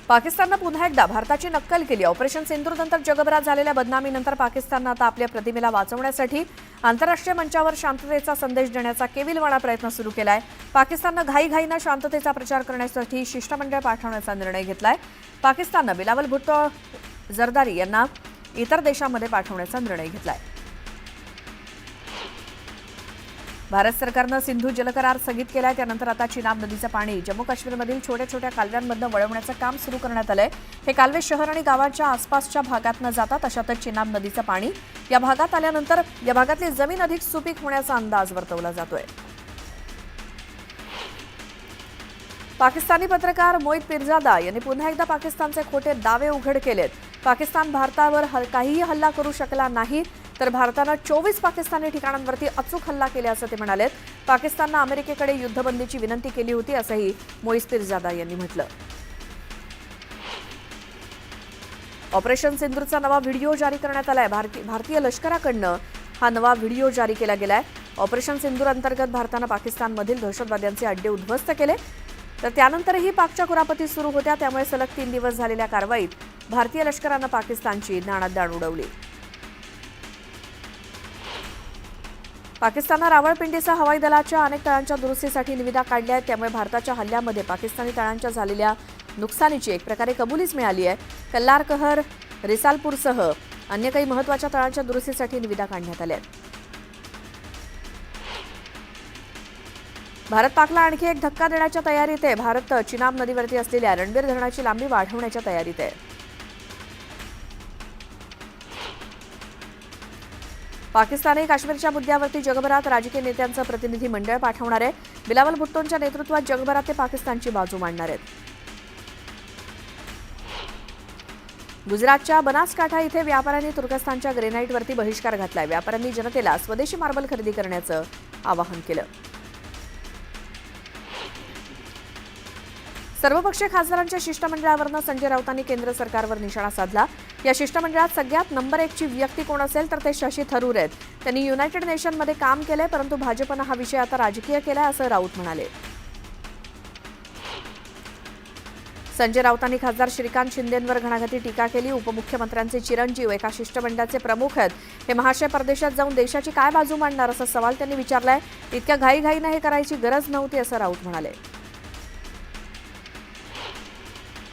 पाकिस्ताननं पुन्हा एकदा भारताची नक्कल केली। ऑपरेशन सिंदूरनंतर जगभरात झालेल्या बदनामीनंतर पाकिस्ताननं आता आपल्या प्रतिमेला वाचवण्यासाठी आंतरराष्ट्रीय मंचावर शांततेचा संदेश देण्याचा केविलवाणा प्रयत्न सुरू केलाय। पाकिस्ताननं घाईघाईनं शांततेचा प्रचार करण्यासाठी शिष्टमंडळ पाठवण्याचा निर्णय घेतलाय। पाकिस्ताननं बिलावल भुट्टो झरदारी यांना इतर देशांमध्ये पाठवण्याचा निर्णय घेतलाय। भारत सरकारनं सिंधू जलकरार स्थगित केलाय। त्यानंतर आता चिनाब नदीचं पाणी जम्मू काश्मीरमधील छोट्या छोट्या कालव्यांमधून वळवण्याचं काम सुरू करण्यात आलंय। हे कालवे शहर आणि गावांच्या आसपासच्या भागातनं जातात। अशातच चिनाब नदीचं पाणी या भागात आल्यानंतर या भागातली जमीन अधिक सुपीक होण्याचा अंदाज वर्तवला जातोय। पाकिस्तानी पत्रकार मोईद पिरजादा यांनी पुन्हा एकदा पाकिस्तानचे खोटे दावे उघड केलेत। पाकिस्तान भारतावर काहीही हल्ला करू शकला नाही, तर भारतानं 24 पाकिस्तानी ठिकाणांवरती अचूक हल्ला केल्याचं ते म्हणालेत। पाकिस्ताननं अमेरिकेकडे युद्धबंदीची विनंती केली होती असंही मोईद पिरजादा यांनी म्हटलं। ऑपरेशन सिंदूरचा नवा व्हिडिओ जारी करण्यात आलाय। भारतीय लष्कराकडनं हा नवा व्हिडिओ जारी केला गेलाय। ऑपरेशन सिंदूर अंतर्गत भारतानं पाकिस्तानमधील दहशतवाद्यांचे अड्डे उद्ध्वस्त केले, तर त्यानंतरही पाकच्या कुरापती सुरू होत्या। त्यामुळे सलग 3 दिवस झालेल्या कारवाईत भारतीय लष्करानं पाकिस्तानची दाणादाण उडवली। पाकिस्ताननं रावळपिंडीसह हवाई दलाच्या अनेक तळांच्या दुरुस्तीसाठी निविदा काढल्या आहेत। त्यामुळे भारताच्या हल्ल्यामध्ये पाकिस्तानी तळांच्या झालेल्या नुकसानीची एक प्रकारे कबुलीच मिळाली आहे। कल्लार कहर, रिसालपूरसह अन्य काही महत्त्वाच्या तळांच्या दुरुस्तीसाठी निविदा काढण्यात आल्या आहेत। भारत पाकला आणखी एक धक्का देण्याच्या तयारीत आहे। भारत चिनाब नदीवरती असलेल्या रणबीर धरणाची लांबी वाढवण्याच्या तयारीत आहे। पाकिस्तानही काश्मीरच्या मुद्द्यावरती जगभरात राजकीय नेत्यांचं प्रतिनिधी मंडळ पाठवणार आहे। बिलावल भुट्टोंच्या नेतृत्वात जगभरात ते पाकिस्तानची बाजू मांडणार आहेत। गुजरातच्या बनासकांठा इथे व्यापाऱ्यांनी तुर्कस्तानच्या ग्रेनाईटवरती बहिष्कार घातलाय। व्यापाऱ्यांनी जनतेला स्वदेशी मार्बल खरेदी करण्याचं आवाहन केलं। सर्वपक्षीय खासदारांच्या शिष्टमंडळावरनं संजय राऊतांनी केंद्र सरकारवर निशाणा साधला। या शिष्टमंडळात सगळ्यात नंबर 1 ची व्यक्ती कोण असेल तर ते शशी थरूर आहेत। त्यांनी युनायटेड नेशनमध्ये काम केलंय, परंतु भाजपनं हा विषय आता राजकीय केलाय असं राऊत म्हणाले। संजय राऊतांनी खासदार श्रीकांत शिंदेंवर घणाघाती टीका केली। उपमुख्यमंत्र्यांचे चिरंजीव एका शिष्टमंडळाचे प्रमुख आहेत। हे महाशय परदेशात जाऊन देशाची काय बाजू मांडणार असा सवाल त्यांनी विचारलाय। इतक्या घाईघाईनं हे करायची गरज नव्हती असं राऊत म्हणाले।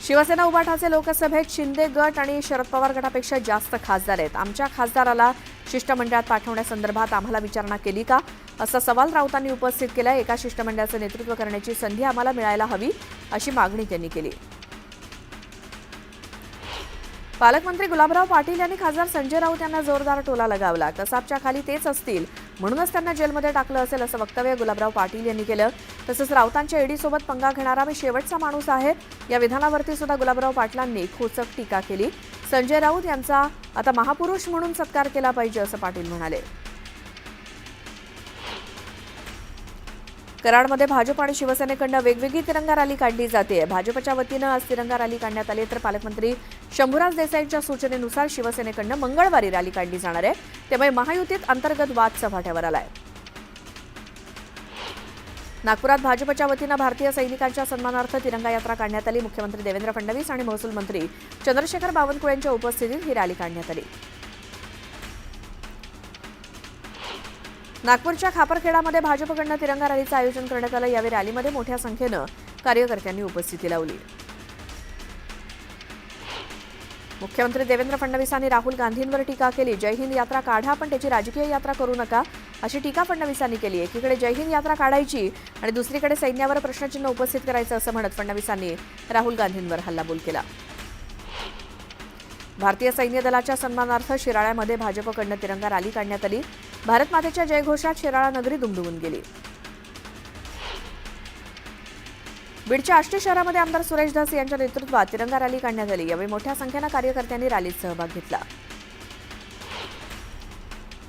शिवसेना उभाटाचे लोकसभेत शिंदे गट आणि शरद पवार गटापेक्षा जास्त खासदार आहेत। आमच्या खासदाराला शिष्टमंडळात पाठवण्यासंदर्भात आम्हाला विचारणा केली का, असा सवाल राऊतांनी उपस्थित केला। एका शिष्टमंडळाचं नेतृत्व करण्याची संधी आम्हाला मिळायला हवी अशी मागणी त्यांनी केली। पालकमंत्री गुलाबराव पाटील यांनी खासदार संजय राऊत यांना जोरदार टोला लगावला। कसाबच्या खाली तेच असतील म्हणूनच त्यांना जेलमध्ये टाकलं असेल असं वक्तव्य गुलाबराव पाटील यांनी केलं। तसंच राऊतांच्या ईडीसोबत पंगा घेणारा मी शेवटचा माणूस आहे या विधानावरती सुद्धा गुलाबराव पाटलांनी खोचक टीका केली। संजय राऊत यांचा आता महापुरुष म्हणून सत्कार केला पाहिजे असं पाटील म्हणाले। कराडमध्ये भाजप आणि शिवसेनेकडनं वेगवेगळी तिरंगा रॅली काढली जाते। भाजपच्या वतीनं आज तिरंगा रॅली काढण्यात आली, तर पालकमंत्री शंभूराज देसाईंच्या सूचनेनुसार शिवसेनेकडनं मंगळवारी रॅली काढली जाणार आहे। त्यामुळे महायुतीत अंतर्गत वाद चव्हाट्यावर आलाय। नागपुरात भाजपच्या वतीनं भारतीय सैनिकांच्या सन्मानार्थ तिरंगा यात्रा काढण्यात आली। मुख्यमंत्री देवेंद्र फडणवीस आणि महसूल मंत्री चंद्रशेखर बावनकुळे यांच्या उपस्थितीत ही रॅली काढण्यात आली। नागपूरच्या खापरखेडामध्ये भाजपकडनं तिरंगा रॅलीचं आयोजन करण्यात आलं। यावेळी रॅलीमध्ये मोठ्या संख्येनं कार्यकर्त्यांनी उपस्थिती लावली। मुख्यमंत्री देवेंद्र फडणवीसांनी राहुल गांधींवर टीका केली। जय हिंद यात्रा काढा, पण त्याची राजकीय यात्रा करू नका अशी टीका फडणवीसांनी केली। एकीकडे जय हिंद यात्रा काढायची आणि दुसरीकडे सैन्यावर प्रश्नचिन्ह उपस्थित करायचं असं म्हणत फडणवीसांनी राहुल गांधींवर हल्लाबोल केला। भारतीय सैन्य दलाच्या सन्मानार्थ शिराळ्यामध्ये भाजपकडनं तिरंगा रॅली काढण्यात आली। भारत मातेच्या जयघोषात शिराळा नगरी दुमदुमून गेली। बीडच्या आष्टी शहरामध्ये आमदार सुरेश धस यांच्या नेतृत्वात तिरंगा रॅली काढण्यात आली। यावेळी मोठ्या संख्येनं कार्यकर्त्यांनी रॅलीत सहभाग घेतला।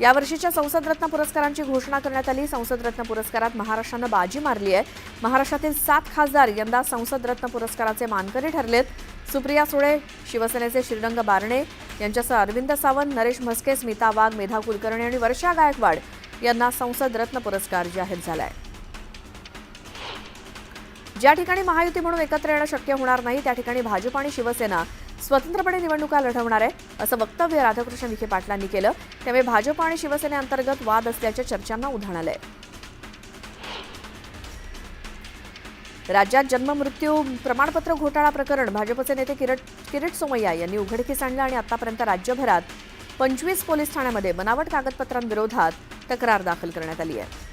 यावर्षीच्या संसद रत्न पुरस्कारांची घोषणा करण्यात आली। संसद रत्न पुरस्कारात महाराष्ट्रानं बाजी मारली आहे। महाराष्ट्रातील 7 खासदार यंदा संसद रत्न पुरस्काराचे मानकरी ठरलेत। सुप्रिया सुळे, शिवसेनेचे श्रीरंग बारणे यांच्यासह अरविंद सावंत, नरेश म्हस्के, स्मिता वाघ, मेधा कुलकर्णी आणि वर्षा गायकवाड यांना संसद रत्न पुरस्कार जाहीर झालाय। ज्या ठिकाणी महायुती म्हणून एकत्र येणं शक्य होणार नाही त्या ठिकाणी भाजप आणि शिवसेना स्वतंत्रपणे निवडणुका लढवणार आहे असं वक्तव्य राधाकृष्ण विखे पाटलांनी केलं. त्यामुळे भाजप आणि शिवसेनेअंतर्गत वाद असल्याच्या चर्चांना उधाण आलंय. राज्यात जन्ममृत्यू प्रमाणपत्र घोटाळा प्रकरण भाजपचे नेते किरीट सोमय्या यांनी उघडकीस आणलं आणि आतापर्यंत राज्यभरात 25 पोलीस ठाण्यामध्ये बनावट कागदपत्रांविरोधात तक्रार दाखल करण्यात आली आहे.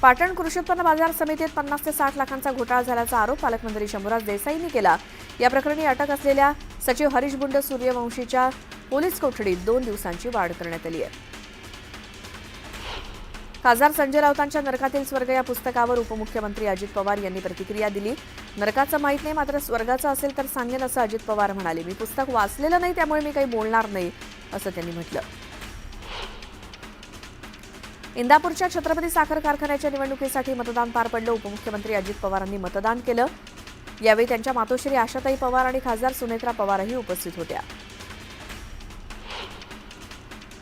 पाटण कृषी उत्पन्न बाजार समितीत 50 ते 60 लाखांचा घोटाळा झाल्याचा आरोप पालकमंत्री शंभूराज देसाईंनी केला. या प्रकरणी अटक असलेल्या सचिव हरीश बुंड सूर्यवंशीच्या पोलीस कोठडीत 2 दिवसांची वाढ करण्यात आली आहे. खासदार संजय राऊतांच्या नरकातील स्वर्ग या पुस्तकावर उपमुख्यमंत्री अजित पवार यांनी प्रतिक्रिया दिली. नरकाचं माहीत नाही मात्र स्वर्गाचं असेल तर सांगेन असं अजित पवार म्हणाले. मी पुस्तक वाचलेलं नाही त्यामुळे मी काही बोलणार नाही असं त्यांनी म्हटलं. इंदापूरच्या छत्रपती साखर कारखान्याच्या निवडणुकीसाठी मतदान पार पडलं. उपमुख्यमंत्री अजित पवारांनी मतदान केलं. यावेळी त्यांच्या मातोश्री आशाताई पवार आणि खासदार सुनेत्रा पवारही उपस्थित होत्या.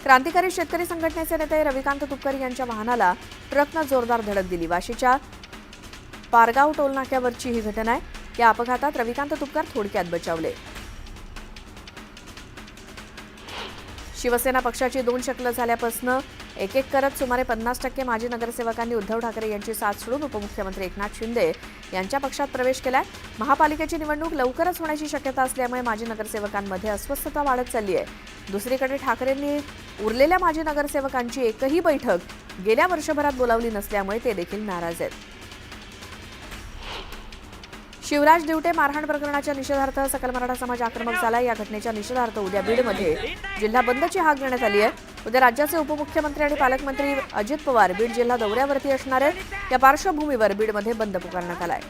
क्रांतिकारी शेतकरी संघटनेचे नेते रविकांत तुपकर यांच्या वाहनाला ट्रकनं जोरदार धडक दिली. वाशीच्या पारगाव टोलनाक्यावरची ही घटना आहे. या अपघातात रविकांत तुपकर थोडक्यात बचावले. शिवसेना पक्षाची 2 शकलं झाल्यापासून एक करत सुमारे 50% माजी नगरसेवकांनी उद्धव ठाकरे यांची साथ सोडून उपमुख्यमंत्री एकनाथ शिंदे यांच्या पक्षात प्रवेश केलाय. महापालिकेची निवडणूक लवकरच होण्याची शक्यता असल्यामुळे माजी नगरसेवकांमध्ये अस्वस्थता वाढत चालली आहे. दुसरीकडे ठाकरेंनी उरलेल्या माजी नगरसेवकांची एकही बैठक गेल्या वर्षभरात बोलावली नसल्यामुळे ते देखील नाराज आहेत. शिवराज दिवटे मारहाण प्रकरणाच्या निषेधार्थ सकल मराठा समाज आक्रमक झाला. या घटनेच्या निषेधार्थ उद्या बीडमध्ये जिल्हा बंदची हाक देण्यात आली आहे. उद्या राज्याचे उपमुख्यमंत्री आणि पालकमंत्री अजित पवार बीड जिल्हा दौऱ्यावरती असणार आहेत. या पार्श्वभूमीवर बीडमध्ये बंद पुकारण्यात आलाय.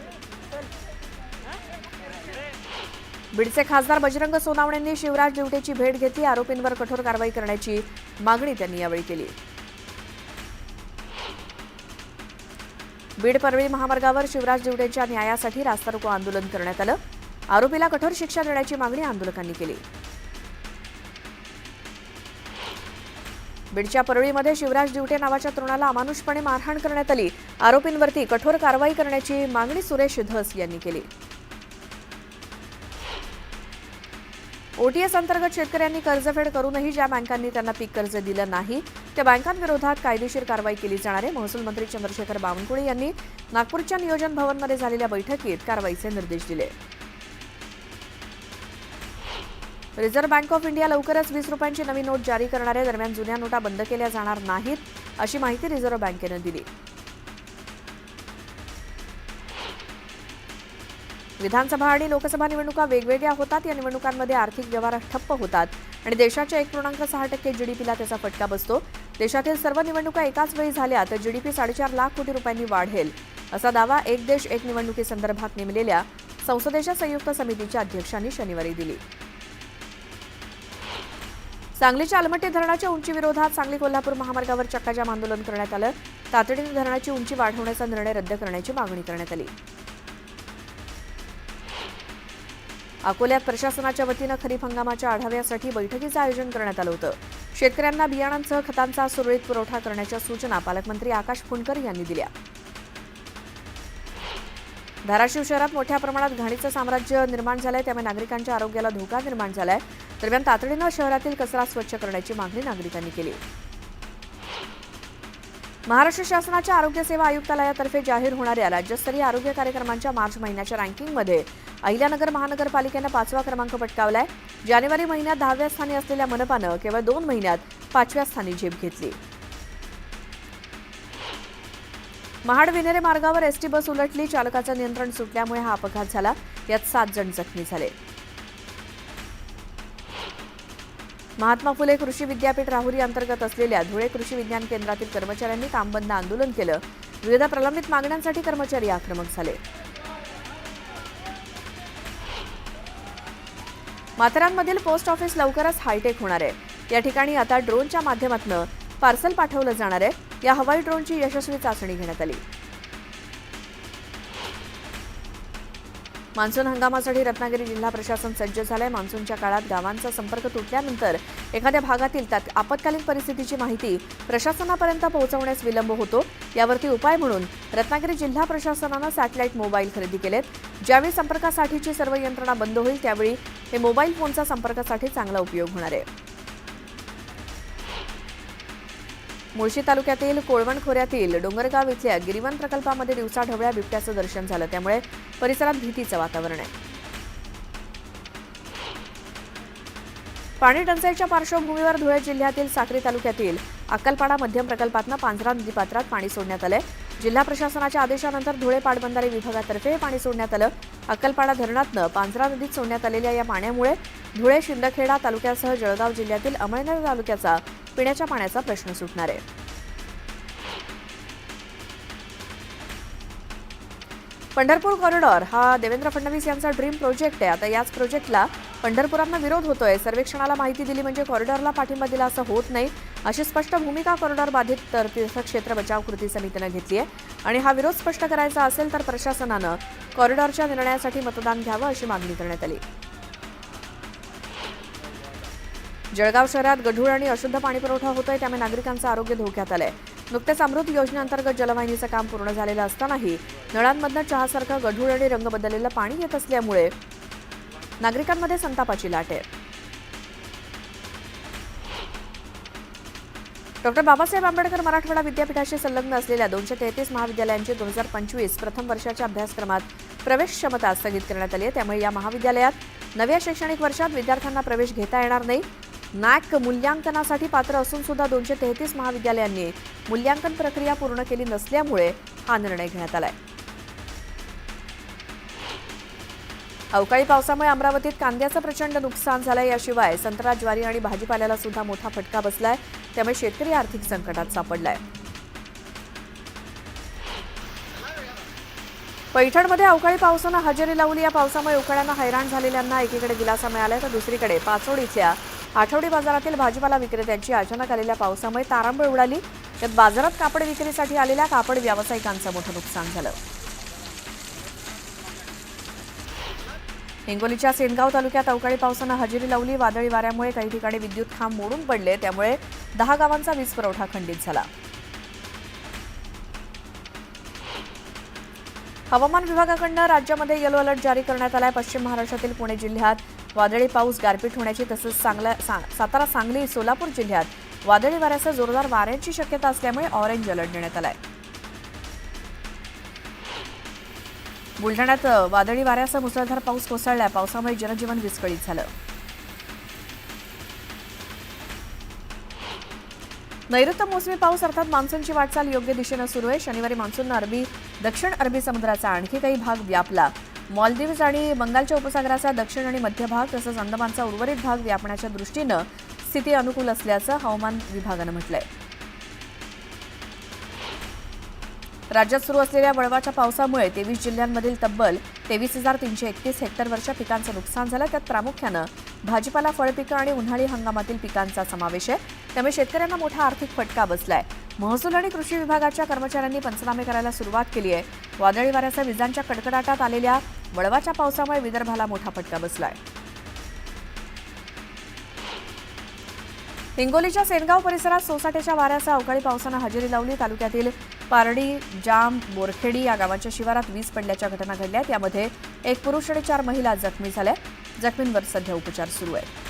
बीडचे खासदार बजरंग सोनावणेंनी शिवराज दिवटेची भेट घेतली. आरोपींवर कठोर कारवाई करण्याची मागणी त्यांनी यावेळी केली. बीड परळी महामार्गावर शिवराज दिवटेंच्या न्यायासाठी रास्ता रोको आंदोलन करण्यात आलं. आरोपीला कठोर शिक्षा देण्याची मागणी आंदोलकांनी केली. बीडच्या परळीमध्ये शिवराज दिवटे नावाच्या तरुणाला अमानुषपणे मारहाण करण्यात आली. आरोपींवरती कठोर कारवाई करण्याची मागणी सुरेश धस यांनी केली. ओटीएस अंतर्गत शेतकऱ्यांनी कर्जफेड करूनही ज्या बँकांनी त्यांना पीक कर्ज दिलं नाही त्या बँकांविरोधात कायदेशीर कारवाई केली जाणार आहे. महसूल मंत्री चंद्रशेखर बावनकुळे यांनी नागपूरच्या नियोजन भवनमध्ये झालेल्या बैठकीत कारवाईचे निर्देश दिले. रिझर्व्ह बँक ऑफ इंडिया लवकरच 20 रुपयांची नवी नोट जारी करणार आहे. दरम्यान जुन्या नोटा बंद केल्या जाणार नाहीत अशी माहिती रिझर्व्ह बँकेनं दिली. विधानसभा आणि लोकसभा निवडणुका वेगवेगळ्या होतात. या निवडणुकांमध्ये आर्थिक व्यवहार ठप्प होतात आणि देशाच्या 1.6% जीडीपीला त्याचा फटका बसतो. देशातील सर्व निवडणुका एकाच वेळी झाल्या तर जीडीपी 4.5 लाख कोटी रुपयांनी वाढेल असा दावा एक देश एक निवडणुकीसंदर्भात नेमलेल्या संसदेच्या संयुक्त समितीच्या अध्यक्षांनी शनिवारी दिली. सांगलीच्या अलमट्टी धरणाच्या उंचीविरोधात सांगली कोल्हापूर महामार्गावर चक्काजाम आंदोलन करण्यात आलं. तातडीने धरणाची उंची वाढवण्याचा निर्णय रद्द करण्याची मागणी करण्यात आली. अकोल्यात प्रशासनाच्या वतीनं खरीप हंगामाच्या आढाव्यासाठी बैठकीचं आयोजन करण्यात आलं होतं. शेतकऱ्यांना बियाणांसह खतांचा सुरळीत पुरवठा करण्याच्या सूचना पालकमंत्री आकाश फुंडकर यांनी दिल्या. धाराशिव शहरात मोठ्या प्रमाणात घाणीचं साम्राज्य निर्माण झालंय त्यामुळे नागरिकांच्या आरोग्याला धोका निर्माण झालाय. दरम्यान तातडीनं शहरातील कचरा स्वच्छ करण्याची मागणी नागरिकांनी केली. महाराष्ट्र शासनाच्या आरोग्य सेवा आयुक्तालयातर्फे जाहीर होणाऱ्या राज्यस्तरीय आरोग्य कार्यक्रमांच्या मार्च महिन्याच्या रँकिंगमध्ये अहिल्यानगर महानगरपालिकेनं 5वा क्रमांक पटकावलाय. जानेवारी महिन्यात 10व्या स्थानी असलेल्या मनपानं केवळ 2 महिन्यात 5व्या स्थानी झेप घेतली. महाड विनेरे मार्गावर एसटी बस उलटली. चालकाचं नियंत्रण सुटल्यामुळे हा अपघात झाला. यात 7 जण जखमी झाले. महात्मा फुले कृषी विद्यापीठ राहुरी अंतर्गत असलेल्या धुळे कृषी विज्ञान केंद्रातील कर्मचाऱ्यांनी कामबंद आंदोलन केलं. विविध प्रलंबित मागण्यांसाठी कर्मचारी आक्रमक झाले. माथेरानमधील पोस्ट ऑफिस लवकरच हायटेक होणार आहे. या ठिकाणी आता ड्रोनच्या माध्यमातून पार्सल पाठवलं जाणार आहे. या हवाई ड्रोनची यशस्वी चाचणी घेण्यात आली. मान्सून हंगामासाठी रत्नागिरी जिल्हा प्रशासन सज्ज झालंय। मान्सूनच्या काळात गावांचा संपर्क तुटल्यानंतर एखाद्या भागातील आपत्कालीन परिस्थितीची माहिती प्रशासनापर्यंत पोहोचवण्यास विलंब होतो। यावरती उपाय म्हणून रत्नागिरी जिल्हा प्रशासनानं सॅटेलाइट मोबाईल खरेदी केलेत। ज्यावेळी संपर्कासाठीची सर्व यंत्रणा बंद होईल त्यावेळी हे मोबाईल फोनचा संपर्कासाठी चांगला उपयोग होणार आहे। मुळशी तालुक्यातील कोळवण खोऱ्यातील डोंगरगाव इथल्या गिरिवन प्रकल्पामध्ये दिवसाढवळ्या बिबट्याचं दर्शन झालं, त्यामुळे परिसरात भीतीचं वातावरण आहे। पाणी टंचाईच्या पार्श्वभूमीवर धुळे जिल्ह्यातील साक्री तालुक्यातील अक्कलपाडा मध्यम प्रकल्पातनं पांझरा नदीपात्रात पाणी सोडण्यात आलंय। जिल्हा प्रशासनाच्या आदेशानंतर धुळे पाटबंधारे विभागातर्फे हे पाणी सोडण्यात आलं। अक्कलपाडा धरणातनं पांझरा नदीत सोडण्यात आलेल्या या पाण्यामुळे धुळे शिंदखेडा तालुक्यासह जळगाव जिल्ह्यातील अमळनेर तालुक्याचा पिण्याच्या पाण्याचा प्रश्न सुटणार आहे। पंढरपूर कॉरिडॉर हा देवेंद्र फडणवीस यांचा ड्रीम प्रोजेक्ट आहे। आता याच प्रोजेक्टला पंढरपुरांना विरोध होतोय। सर्वेक्षणाला माहिती दिली म्हणजे कॉरिडॉरला पाठिंबा दिला असं होत नाही, अशी स्पष्ट भूमिका कॉरिडॉर बाधित तीर्थक्षेत्र बचाव कृती समितीनं घेतली आहे आणि हा विरोध स्पष्ट करायचा असेल तर प्रशासनानं कॉरिडॉरच्या निर्णयासाठी मतदान घ्यावं अशी मागणी करण्यात आली। जळगाव शहरात गढूळ आणि अशुद्ध पाणीपुरवठा होतोय, त्यामुळे नागरिकांचं आरोग्य धोक्यात आलंय। नुकतेच अमृत योजनेअंतर्गत जलवाहिनीचं काम पूर्ण झालेलं असतानाही नळांमधनं चहासारखं गढूळ आणि रंग बदललेलं पाणी येत असल्यामुळे नागरिकांमध्ये संतापाची लाट आहे। डॉ. बाबासाहेब आंबेडकर मराठवाडा विद्यापीठाशी संलग्न असलेल्या 233 महाविद्यालयांची 2025 प्रथम वर्षाच्या अभ्यासक्रमात प्रवेश क्षमता स्थगित करण्यात आली आहे। त्यामुळे या महाविद्यालयात नव्या शैक्षणिक वर्षात विद्यार्थ्यांना प्रवेश घेता येणार नाही। नॅक मूल्यांकनासाठी पात्र असून सुद्धा 233 महाविद्यालयांनी मूल्यांकन प्रक्रिया पूर्ण केली नसल्यामुळे हा निर्णय घेण्यात आलाय। अवकाळी पावसामुळे अमरावतीत कांद्याचं प्रचंड नुकसान झालंय। याशिवाय संत्रा, ज्वारी आणि भाजीपाल्याला सुद्धा मोठा फटका बसलाय, त्यामुळे शेतकरी आर्थिक संकटात सापडलाय। पैठणमध्ये अवकाळी पावसानं हजेरी लावली। या पावसामुळे उकाड्यानं हैराण झालेल्यांना एकीकडे दिलासा मिळालाय तर दुसरीकडे पाचोड इथल्या आठवडी बाजारातील भाजीपाला विक्रेत्यांची अचानक आलेल्या पावसामुळे तारांबळ उडाली। यात बाजारात कापड विक्रीसाठी आलेल्या कापड व्यावसायिकांचं मोठं नुकसान झालं। हिंगोलीच्या सेनगाव तालुक्यात अवकाळी पावसानं हजेरी लावली। वादळी वाऱ्यामुळे काही ठिकाणी विद्युत खांब मोडून पडले, त्यामुळे 10 गावांचा वीज पुरवठा खंडित झाला। हवामान विभागाकडून राज्यामध्ये येलो अलर्ट जारी करण्यात आलाय। पश्चिम महाराष्ट्रातील पुणे जिल्ह्यात वादळी पाऊस, गारपीट होण्याची तसंच सातारा, सांगली, सोलापूर जिल्ह्यात वादळी वाऱ्यासह जोरदार वाऱ्यांची शक्यता असल्यामुळे ऑरेंज अलर्ट देण्यात आलाय। बुलढाण्यात वादळी वाऱ्यासह मुसळधार पाऊस कोसळला। पावसामुळे जनजीवन विस्कळीत झालं। नैऋत्य मोसमी पाऊस अर्थात मान्सूनची वाटचाल योग्य दिशेनं सुरू आहे। शनिवारी मान्सूननं दक्षिण अरबी समुद्राचा आणखी काही भाग व्यापला। मालदीव्स आणि बंगालच्या उपसागराचा दक्षिण आणि मध्य भाग तसंच अंदमानचा उर्वरित भाग व्यापण्याच्या दृष्टीनं स्थिती अनुकूल असल्याचं हवामान विभागानं म्हटलंय। राज्यात सुरू असलेल्या वळवाच्या पावसामुळे 23 जिल्ह्यांमधील तब्बल 23,331 हेक्टरवरच्या पिकांचं नुकसान झालं। त्यात प्रामुख्यानं भाजीपाला, फळपिकं आणि उन्हाळी हंगामातील पिकांचा समावेश आहे, त्यामुळे शेतकऱ्यांना मोठा आर्थिक फटका बसलाय। महसूल आणि कृषी विभागाच्या कर्मचाऱ्यांनी पंचनामे करायला सुरुवात केली आहे। वादळी वाऱ्यासह विजांच्या कडकडाटात आलेल्या वळवाच्या पावसामुळे विदर्भाला मोठा फटका बसलाय। हिंगोलीच्या सेनगाव परिसरात सोसाट्याच्या वाऱ्यासह अवकाळी पावसानं हजेरी लावली। तालुक्यातील पारडी, जाम, बोरखेडी या गावांच्या शिवारात वीज पडल्याच्या घटना घडल्या। यामध्ये एक पुरुष आणि 4 महिला जखमी झाल्या। जखमींवर सध्या उपचार सुरू आहेत।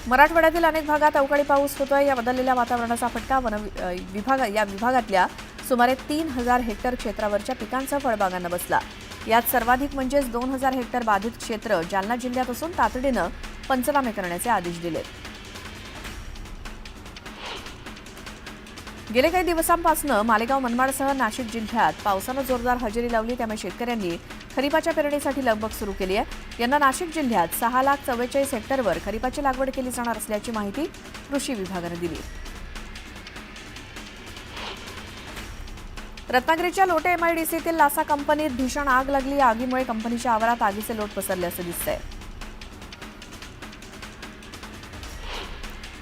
मराठवाड्यातील अनेक भागात अवकाळी पाऊस होतोय। या बदललेल्या वातावरणाचा फटका या विभागातल्या सुमारे 3,000 हेक्टर क्षेत्रावरच्या पिकांचा फळबागांना बसला। यात सर्वाधिक म्हणजेच 2,000 हेक्टर बाधित क्षेत्र जालना जिल्ह्यात असून तातडीनं पंचनामे करण्याचे आदेश दिलेत। गेले काही दिवसांपासून मालेगाव, मनमाडसह नाशिक जिल्ह्यात पावसानं जोरदार हजेरी लावली, त्यामुळे शेतकऱ्यांनी खरीपाच्या पेरणीसाठी लगबग सुरू केली आहे। यंदा नाशिक जिल्ह्यात 6,44,000 हेक्टरवर खरीपाची लागवड केली जाणार असल्याची माहिती कृषी विभागानं दिली। रत्नागिरीच्या लोटे एमआयडीसीतील लासा कंपनीत भीषण आग लागली। या आगीमुळे कंपनीच्या आवारात आगीचे लोट पसरले असं दिसतंय।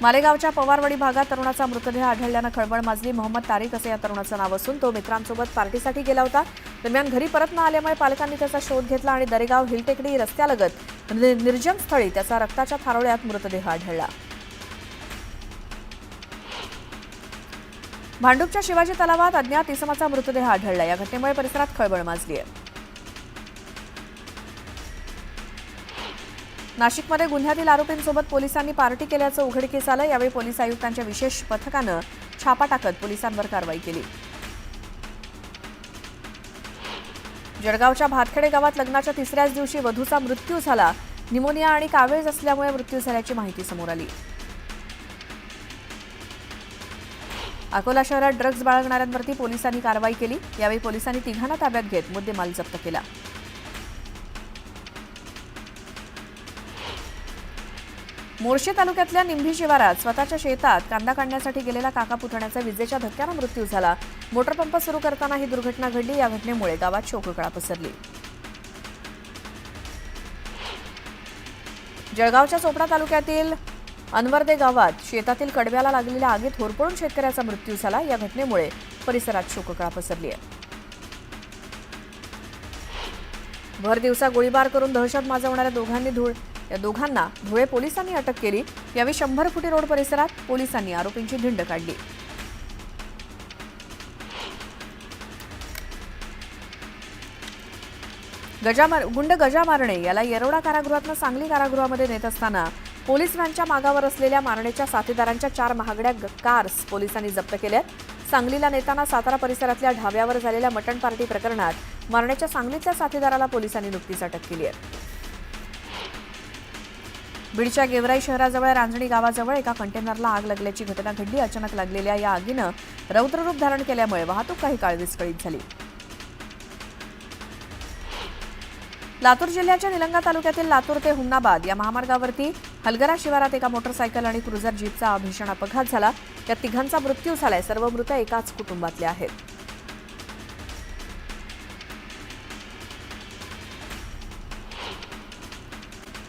मालेगावच्या पवारवाडी भागात तरुणाचा मृतदेह आढळल्यानं खळबळ माजली. मोहम्मद तारिक असं या तरुणाचं नाव असून तो मित्रांसोबत पार्टीसाठी गेला होता. दरम्यान घरी परत न आल्यामुळे पालकांनी त्याचा शोध घेतला आणि दरेगाव हिलटेकडी रस्त्यालगत निर्जन स्थळी त्याचा रक्ताच्या थारोळ्यात मृतदेह आढळला. भांडूपच्या शिवाजी तलावात अज्ञात इसमाचा मृतदेह आढळला. या घटनेमुळे परिसरात खळबळ माजली आहे. नाशिकमध्ये गुन्ह्यातील आरोपींसोबत पोलिसांनी पार्टी केल्याचं उघडकीस आलं. यावेळी पोलीस आयुक्तांच्या विशेष पथकानं छापा टाकत पोलिसांवर कारवाई केली. जळगावच्या भातखेडे गावात लग्नाच्या तिसऱ्याच दिवशी वधूचा मृत्यू झाला. निमोनिया आणि कावीळ असल्यामुळे मृत्यू झाल्याची माहिती समोर आली. अकोला शहरात ड्रग्ज बाळगणाऱ्यांवरती पोलिसांनी कारवाई केली. यावेळी पोलिसांनी तिघांना ताब्यात घेत मुद्देमाल जप्त केला. मोर्शी तालुक्यातल्या निंभी शिवारात स्वतःच्या शेतात कांदा काढण्यासाठी गेलेला काका पुतण्याचा विजेच्या धक्क्यानं मृत्यू झाला. मोटर पंप सुरू करताना ही दुर्घटना घडली. या घटनेमुळे गावात शोककळा पसरली. जळगावच्या चोपडा तालुक्यातील अनवर्दे गावात शेतातील कडव्याला लागलेल्या आगीत होरपळून शेतकऱ्याचा मृत्यू झाला. या घटनेमुळे परिसरात शोककळा पसरली आहे. भर दिवसा गोळीबार करून दहशत माजवणाऱ्या दोघांना धुळे पोलिसांनी अटक केली. यावेळी 100 फुटी रोड परिसरात पोलिसांनी आरोपींची धिंड काढली. गुंड गजा मारणे याला येरवडा कारागृहातून सांगली कारागृहामध्ये नेत असताना पोलीस व्हॅनच्या मागावर असलेल्या मारणेच्या साथीदारांच्या 4 महागड्या कार्स पोलिसांनी जप्त केल्या. सांगलीला नेताना सातारा परिसरातल्या ढाब्यावर झालेल्या मटण पार्टी प्रकरणात मारणेच्या सांगलीतल्या साथीदाराला पोलिसांनी नुकतीच अटक केली आहे. बीडच्या गेवराई शहराजवळ रांजणी गावाजवळ एका कंटेनरला आग लागल्याची घटना घडली. अचानक लागलेल्या या आगीनं रौद्ररूप धारण केल्यामुळे वाहतूक काही काळ विस्कळीत झाली. लातूर जिल्ह्याच्या निलंगा तालुक्यातील लातूर ते हुमनाबाद या महामार्गावरती हलगरा शिवारात एका मोटरसायकल आणि क्रुझर जीपचा भीषण अपघात झाला. या तिघांचा मृत्यू झालाय. सर्व मृत एकाच कुटुंबातले आहेत.